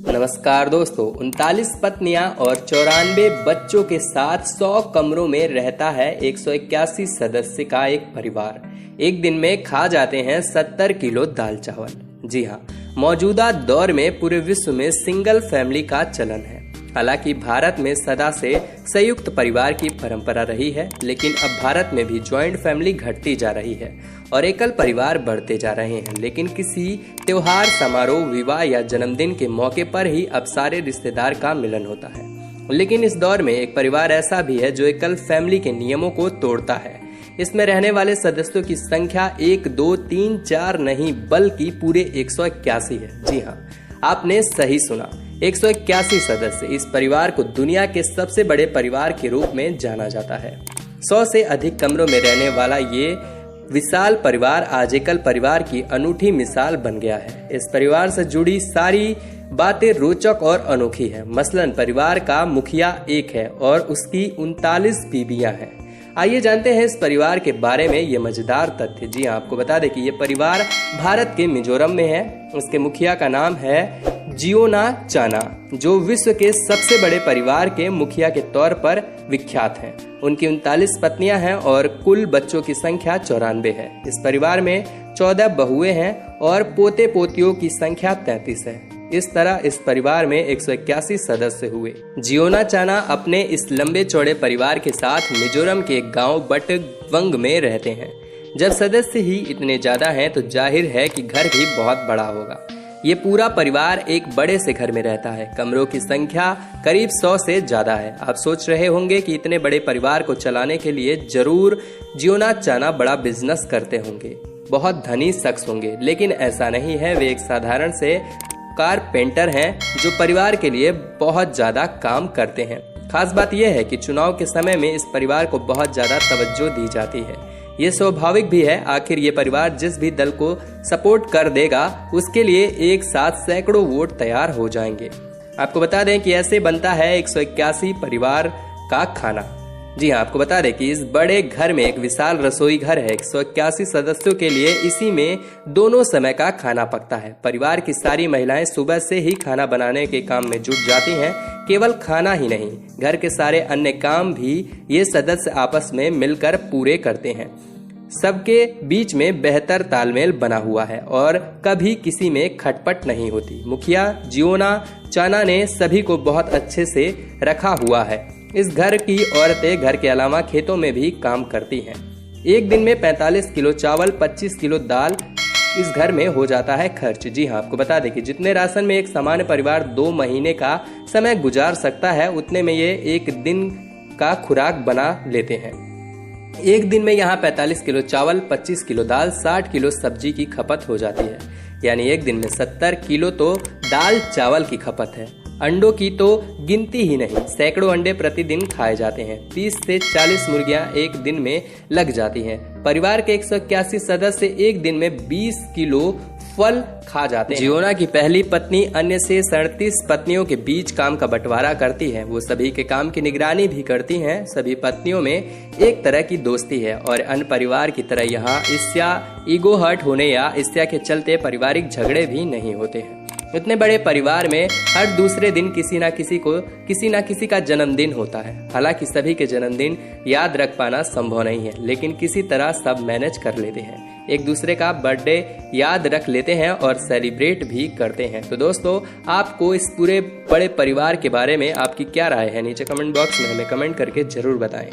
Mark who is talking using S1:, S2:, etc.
S1: नमस्कार दोस्तों, 39 पत्नियां और 94 बच्चों के साथ 100 कमरों में रहता है 181 सदस्य का एक परिवार। एक दिन में खा जाते हैं 70 किलो दाल चावल। जी हाँ, मौजूदा दौर में पूरे विश्व में सिंगल फैमिली का चलन है। हालांकि भारत में सदा से संयुक्त परिवार की परंपरा रही है, लेकिन अब भारत में भी ज्वाइंट फैमिली घटती जा रही है और एकल परिवार बढ़ते जा रहे हैं। लेकिन किसी त्योहार, समारोह, विवाह या जन्मदिन के मौके पर ही अब सारे रिश्तेदार का मिलन होता है। लेकिन इस दौर में एक परिवार ऐसा भी है जो एकल फैमिली के नियमों को तोड़ता है। इसमें रहने वाले सदस्यों की संख्या 1, 2, 3, 4 नहीं बल्कि पूरे 181 है। जी हाँ, आपने सही सुना, 181 सदस्य। इस परिवार को दुनिया के सबसे बड़े परिवार के रूप में जाना जाता है। 100 से अधिक कमरों में रहने वाला ये विशाल परिवार आज एकल परिवार की अनूठी मिसाल बन गया है। इस परिवार से जुड़ी सारी बातें रोचक और अनोखी है। मसलन परिवार का मुखिया एक है और उसकी 39 बीबियां हैं। आइए जानते हैं इस परिवार के बारे में ये मजेदार तथ्य। जी हाँ, आपको बता दें कि ये परिवार भारत के मिजोरम में है। उसके मुखिया का नाम है जियोना चाना, जो विश्व के सबसे बड़े परिवार के मुखिया के तौर पर विख्यात हैं। उनकी 39 पत्नियां हैं और कुल बच्चों की संख्या 94 है। इस परिवार में 14 बहुएं हैं और पोते पोतियों की संख्या 33 है। इस तरह इस परिवार में 181 सदस्य हुए। जियोना चाना अपने इस लंबे चौड़े परिवार के साथ मिजोरम के एक गांव बटवंग में रहते हैं। जब सदस्य ही इतने ज्यादा हैं तो जाहिर है कि घर भी बहुत बड़ा होगा। ये पूरा परिवार एक बड़े से घर में रहता है। कमरों की संख्या करीब 100 से ज्यादा है। आप सोच रहे होंगे कि इतने बड़े परिवार को चलाने के लिए जरूर जियोना चाना बड़ा बिजनेस करते होंगे, बहुत धनी शख्स होंगे, लेकिन ऐसा नहीं है। वे एक साधारण से कारपेंटर हैं जो परिवार के लिए बहुत ज्यादा काम करते हैं। खास बात यह है कि चुनाव के समय में इस परिवार को बहुत ज्यादा तवज्जो दी जाती है। ये स्वाभाविक भी है, आखिर ये परिवार जिस भी दल को सपोर्ट कर देगा उसके लिए एक साथ सैकड़ों वोट तैयार हो जाएंगे। आपको बता दें कि ऐसे बनता है 181 परिवार का खाना। जी हाँ, आपको बता दें कि इस बड़े घर में एक विशाल रसोई घर है। 181 सदस्यों के लिए इसी में दोनों समय का खाना पकता है। परिवार की सारी महिलाएं सुबह से ही खाना बनाने के काम में जुट जाती हैं। केवल खाना ही नहीं, घर के सारे अन्य काम भी ये सदस्य आपस में मिलकर पूरे करते हैं। सबके बीच में बेहतर तालमेल बना हुआ है और कभी किसी में खटपट नहीं होती। मुखिया जियोना चाना ने सभी को बहुत अच्छे से रखा हुआ है। इस घर की औरतें घर के अलावा खेतों में भी काम करती हैं। एक दिन में 45 किलो चावल, 25 किलो दाल इस घर में हो जाता है खर्च। जी हाँ, आपको बता दें कि जितने राशन में एक सामान्य परिवार 2 महीने का समय गुजार सकता है, उतने में ये एक दिन का खुराक बना लेते हैं। एक दिन में यहाँ 45 किलो चावल, 25 किलो दाल, 60 किलो सब्जी की खपत हो जाती है। यानी एक दिन में 70 किलो तो दाल चावल की खपत है। अंडों की तो गिनती ही नहीं, सैकड़ों अंडे प्रतिदिन खाए जाते हैं। 30 से 40 मुर्गियां एक दिन में लग जाती हैं। परिवार के 181 सदस्य एक दिन में 20 किलो फल खा जाते हैं। जियोना की पहली पत्नी अन्य से 37 पत्नियों के बीच काम का बंटवारा करती है। वो सभी के काम की निगरानी भी करती हैं। सभी पत्नियों में एक तरह की दोस्ती है और अन्य परिवार की तरह यहाँ ईर्ष्या, ईगो हर्ट होने या ईर्ष्या के चलते पारिवारिक झगड़े भी नहीं होते हैं। इतने बड़े परिवार में हर दूसरे दिन किसी ना किसी का जन्मदिन होता है। हालांकि सभी के जन्मदिन याद रख पाना संभव नहीं है, लेकिन किसी तरह सब मैनेज कर लेते हैं। एक दूसरे का बर्थडे याद रख लेते हैं और सेलिब्रेट भी करते हैं। तो दोस्तों, आपको इस पूरे बड़े परिवार के बारे में आपकी क्या राय है? नीचे कमेंट बॉक्स में हमें कमेंट करके जरूर बताएं।